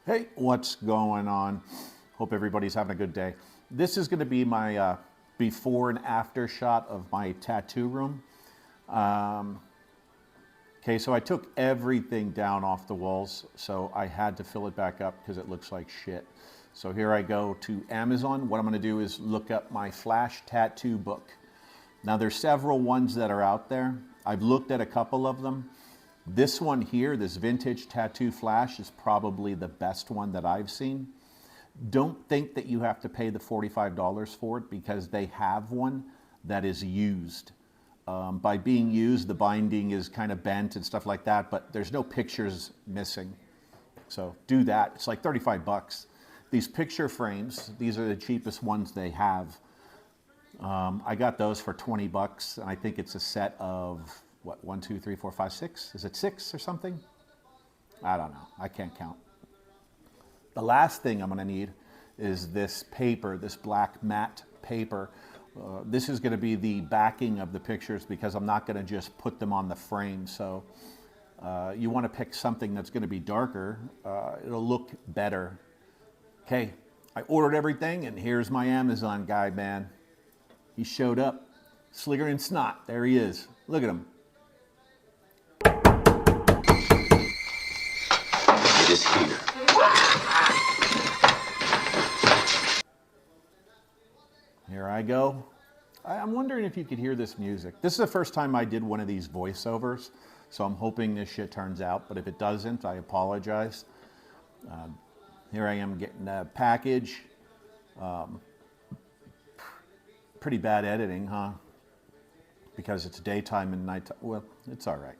Hey, what's going on? Hope everybody's having a good day. This is going to be my before and after shot of my tattoo room. Okay, so I took everything down off the walls, so I had to fill it back up because it looks like shit. So here I go to Amazon. What I'm going to do is look up my Flash tattoo book. Now there's several ones that are out there. I've looked at a couple of them. This one here, this vintage tattoo Flash, is probably the best one that I've seen. Don't think that you have to pay the $45 for it because they have one that is used. By being used, the binding is kind of bent and stuff like that, but there's no pictures missing. So do that. It's like 35 bucks. These picture frames, these are the cheapest ones they have. I got those for 20 bucks. I think it's a set of, what, 1, 2, 3, 4, 5, 6? Is it 6 or something? I don't know. I can't count. The last thing I'm going to need is this paper, this black matte paper. This is going to be the backing of the pictures because I'm not going to just put them on the frame. So you want to pick something that's going to be darker. It'll look better. Okay, I ordered everything, and here's my Amazon guy, man. He showed up. Slicker and Snot. There he is. Look at him. It is here. Here I go. I'm wondering if you could hear this music. This is the first time I did one of these voiceovers, so I'm hoping this shit turns out, but if it doesn't, I apologize. Here I am getting a package. Pretty bad editing, huh? Because it's daytime and nighttime. Well, it's all right.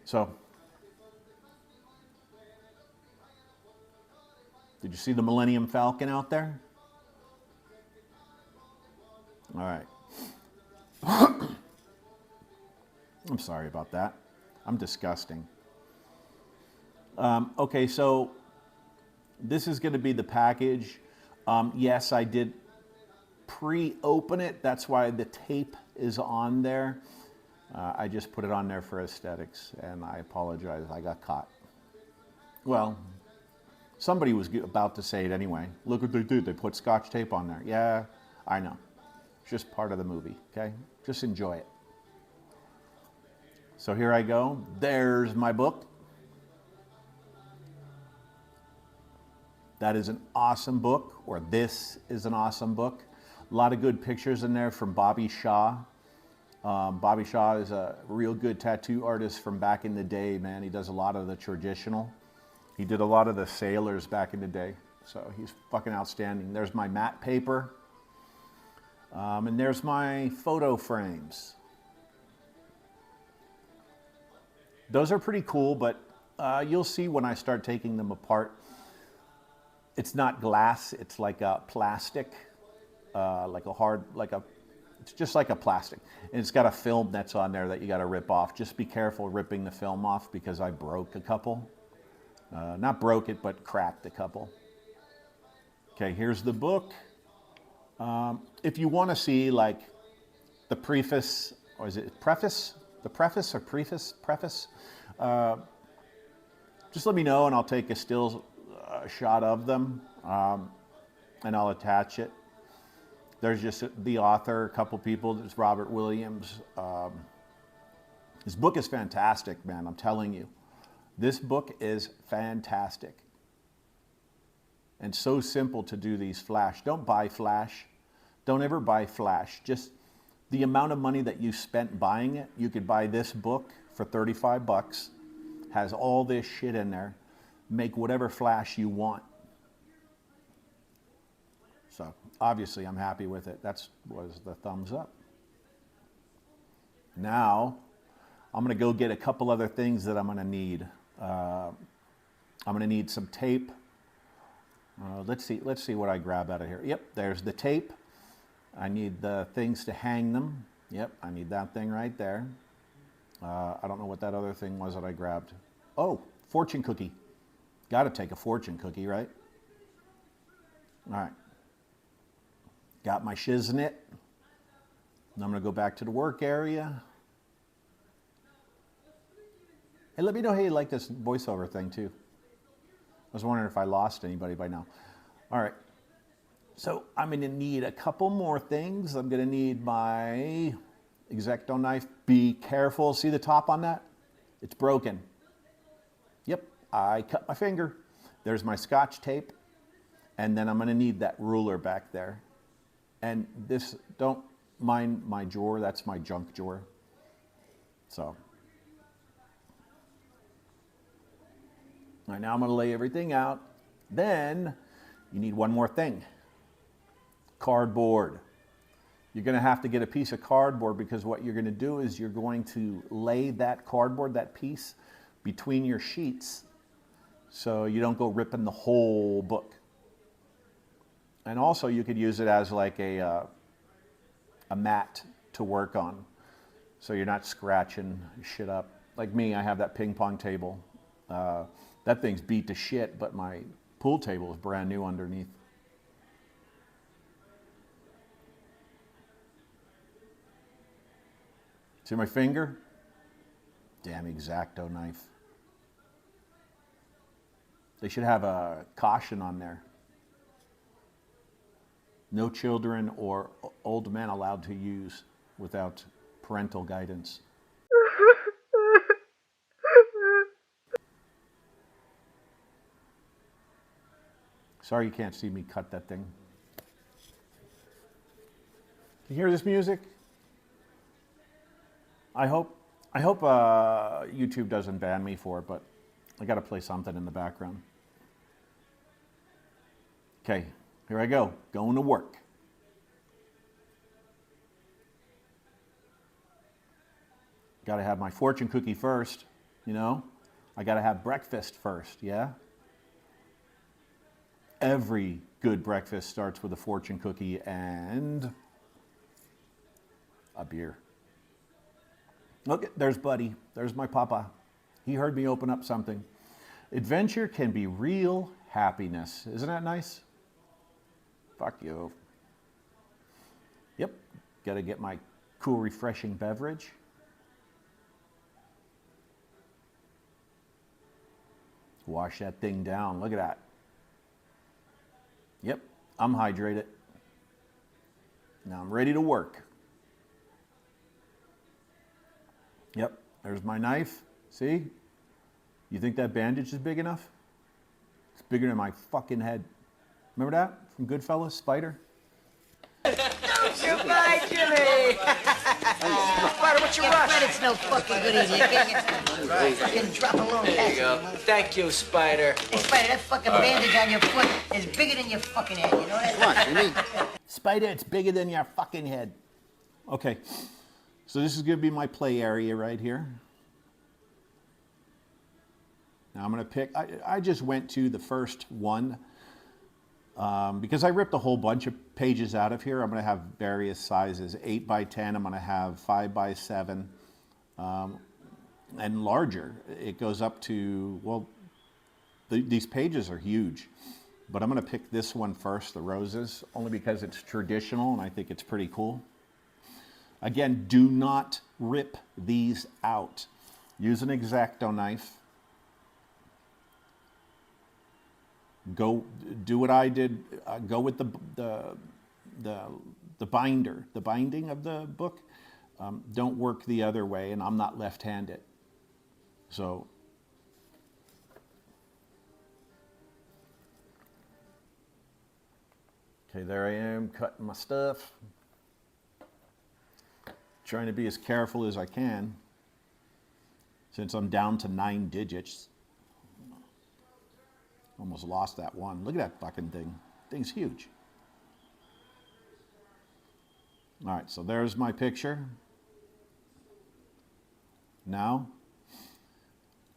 So, did you see the Millennium Falcon out there? All right. I'm sorry about that. I'm disgusting. Okay, so this is going to be the package. Yes, I did pre-open it. That's why the tape is on there. I just put it on there for aesthetics, and I apologize. I got caught. Well, somebody was about to say it anyway. Look what they did. They put Scotch tape on there. Yeah, I know. It's just part of the movie, okay? Just enjoy it. So here I go. There's my book. That is an awesome book, or this is an awesome book. A lot of good pictures in there from Bobby Shaw. Bobby Shaw is a real good tattoo artist from back in the day, man. He does a lot of the traditional. He did a lot of the sailors back in the day. So he's fucking outstanding. There's my matte paper. And there's my photo frames. Those are pretty cool, but you'll see when I start taking them apart. It's not glass, it's like a plastic, it's just like a plastic. And it's got a film that's on there that you gotta rip off. Just be careful ripping the film off because I broke a couple. Not broke it, but cracked a couple. Okay, here's the book. If you wanna see like the preface, or is it preface? The preface or preface? Just let me know and I'll take a still shot of them, and I'll attach it. There's just the author, a couple people. There's Robert Williams. His book is fantastic, man. I'm telling you. This book is fantastic. And so simple to do these Flash. Don't buy Flash. Don't ever buy Flash. Just the amount of money that you spent buying it, you could buy this book for 35 bucks. Has all this shit in there. Make whatever Flash you want. So obviously I'm happy with it. That was the thumbs up. Now I'm going to go get a couple other things that I'm going to need. I'm going to need some tape. Let's see what I grab out of here. Yep, there's the tape. I need the things to hang them. Yep, I need that thing right there. I don't know what that other thing was that I grabbed. Oh, fortune cookie. Got to take a fortune cookie, right? All right. Got my shiznit. And I'm going to go back to the work area. Hey, let me know how you like this voiceover thing too. was wondering if I lost anybody by now. All right. So I'm going to need a couple more things. I'm going to need my X-Acto knife. Be careful. See the top on that? It's broken. Yep, I cut my finger. There's my Scotch tape. And then I'm going to need that ruler back there. And this, don't mind my drawer. That's my junk drawer. So. All right, now I'm going to lay everything out. Then you need one more thing. Cardboard. You're going to have to get a piece of cardboard because what you're going to do is you're going to lay that cardboard, that piece, between your sheets so you don't go ripping the whole book. And also you could use it as like a mat to work on so you're not scratching shit up. Like me, I have that ping pong table. That thing's beat to shit, but my pool table is brand new underneath. See my finger? Damn X-Acto knife. They should have a caution on there. No children or old men allowed to use without parental guidance. Sorry you can't see me cut that thing. Can you hear this music? I hope YouTube doesn't ban me for it, but I got to play something in the background. Okay, here I go, going to work. Got to have my fortune cookie first, you know? I got to have breakfast first, yeah? Every good breakfast starts with a fortune cookie and a beer. Look, there's Buddy. There's my papa. He heard me open up something. Adventure can be real happiness. Isn't that nice? Fuck you. Yep. Got to get my cool, refreshing beverage. Wash that thing down. Look at that. Yep. I'm hydrated. Now I'm ready to work. Yep, there's my knife. See? You think that bandage is big enough? It's bigger than my fucking head. Remember that from Goodfellas, Spider? Don't you buy Jimmy? Spider, what's your rush? Credit's no fucking good either. You fucking drop a little cash. There you go. Thank you, Spider. Hey, Spider, that fucking bandage on your foot is bigger than your fucking head. You know that? Come on, Jimmy. Spider, it's bigger than your fucking head. Okay. So this is going to be my play area right here. Now I'm going to pick, I just went to the first one because I ripped a whole bunch of pages out of here. I'm going to have various sizes, 8 by 10, I'm going to have 5 by 7, and larger. It goes up to, well, these pages are huge, but I'm going to pick this one first, the roses, only because it's traditional and I think it's pretty cool. Again, do not rip these out. Use an X-Acto knife. Go do what I did. Go with the binder, the binding of the book. Don't work the other way, and I'm not left-handed. So okay, there I am cutting my stuff. Trying to be as careful as I can since I'm down to 9 digits. Almost lost that one. Look at that fucking thing. Thing's huge. All right, so there's my picture. Now,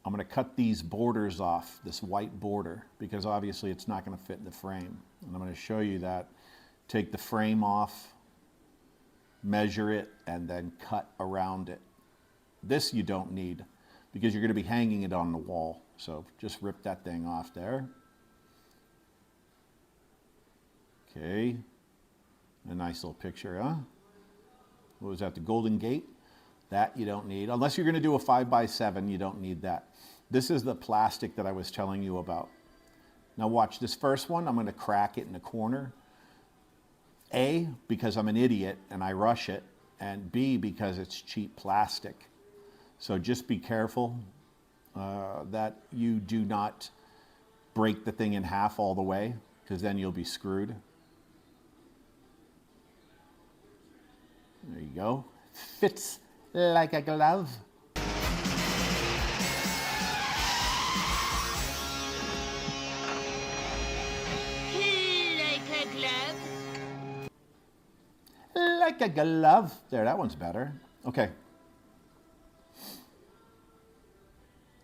I'm going to cut these borders off, this white border, because obviously it's not going to fit in the frame. And I'm going to show you that. Take the frame off, measure it, and then cut around it. This you don't need because you're going to be hanging it on the wall. So just rip that thing off there. Okay. A nice little picture, huh? What was that, the Golden Gate? That you don't need. Unless you're going to do a 5 by 7, you don't need that. This is the plastic that I was telling you about. Now watch this first one. I'm going to crack it in the corner. A, because I'm an idiot and I rush it, and B, because it's cheap plastic. So just be careful that you do not break the thing in half all the way, because then you'll be screwed. There you go. Fits like a glove. Like a glove. Like a glove. There, that one's better. Okay.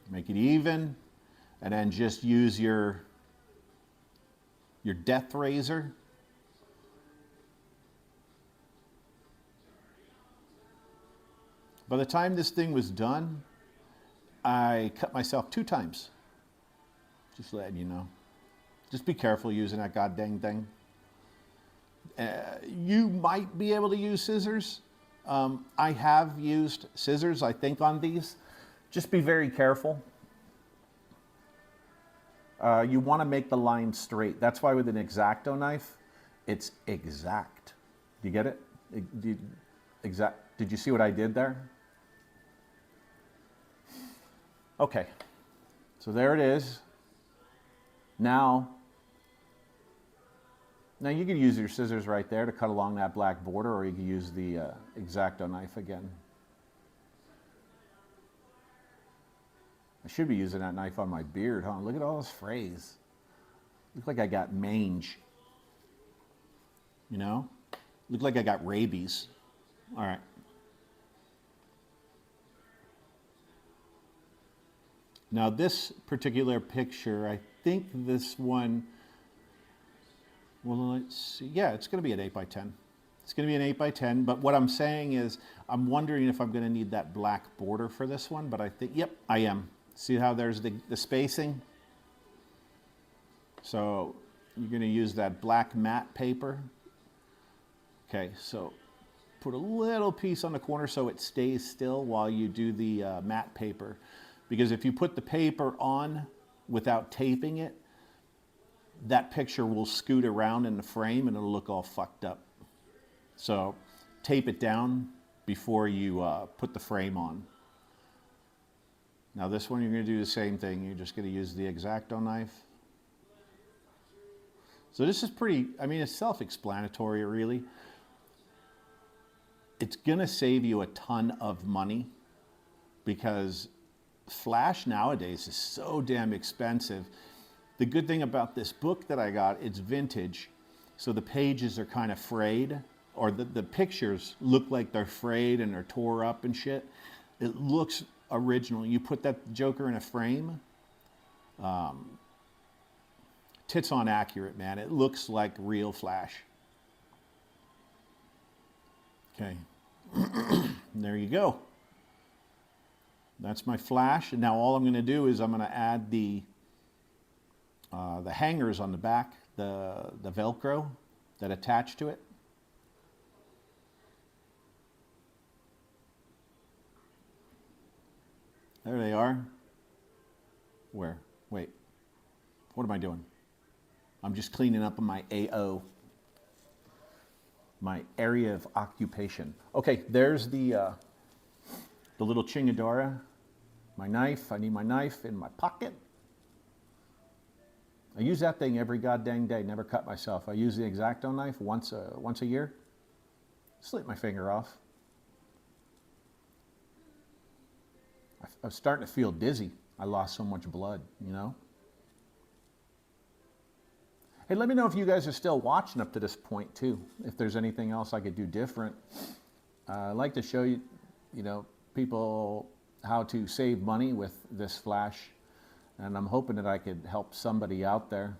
Make it even, and then just use your death razor. By the time this thing was done, I cut myself 2 times. Just letting you know. Just be careful using that goddamn thing. You might be able to use scissors. I have used scissors, I think, on these. Just be very careful. You want to make the line straight. That's why with an X-Acto knife, it's exact. Do you get it? Exact. Did you see what I did there? Okay. So there it is. Now you can use your scissors right there to cut along that black border, or you can use the X-Acto knife again. I should be using that knife on my beard, huh? Look at all those frays. Look like I got mange. You know? Look like I got rabies. All right. Now this particular picture, I think this one, well, let's see. Yeah, it's going to be an 8x10. It's going to be an 8x10, but what I'm saying is I'm wondering if I'm going to need that black border for this one, but I think, yep, I am. See how there's the spacing? So you're going to use that black matte paper. Okay, so put a little piece on the corner so it stays still while you do the matte paper. Because if you put the paper on without taping it, that picture will scoot around in the frame and it'll look all fucked up. So tape it down before you put the frame on. Now this one you're going to do the same thing. You're just going to use the X-Acto knife. So this is pretty, I mean, it's self-explanatory really. It's going to save you a ton of money because flash nowadays is so damn expensive. The good thing about this book that I got, it's vintage. So the pages are kind of frayed, or the pictures look like they're frayed and they're tore up and shit. It looks original. You put that Joker in a frame, tits on accurate, man. It looks like real flash. Okay, there you go. That's my flash, and now all I'm going to do is I'm going to add the hangers on the back, the Velcro that attach to it. There they are. Where? Wait. What am I doing? I'm just cleaning up my AO. My area of occupation. Okay, there's the little Chingadora. My knife. I need my knife in my pocket. I use that thing every goddamn day. Never cut myself. I use the X-Acto knife once a year. Slit my finger off. I was starting to feel dizzy. I lost so much blood, you know? Hey, let me know if you guys are still watching up to this point too. If there's anything else I could do different. I'd like to show you, people how to save money with this flash. And I'm hoping that I could help somebody out there.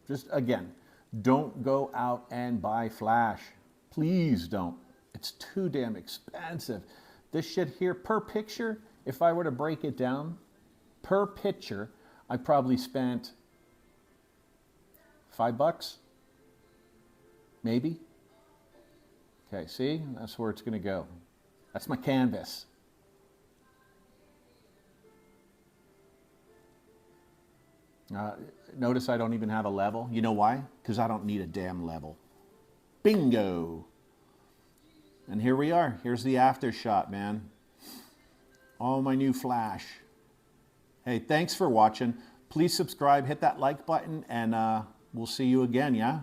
Just again, don't go out and buy flash. Please don't. It's too damn expensive. This shit here per picture, if I were to break it down, per picture, I probably spent $5, maybe. Okay, see, that's where it's gonna go. That's my canvas. Notice I don't even have a level. You know why? Because I don't need a damn level. Bingo! And here we are. Here's the after shot, man. Oh, my new flash. Hey, thanks for watching. Please subscribe, hit that like button, and we'll see you again, yeah?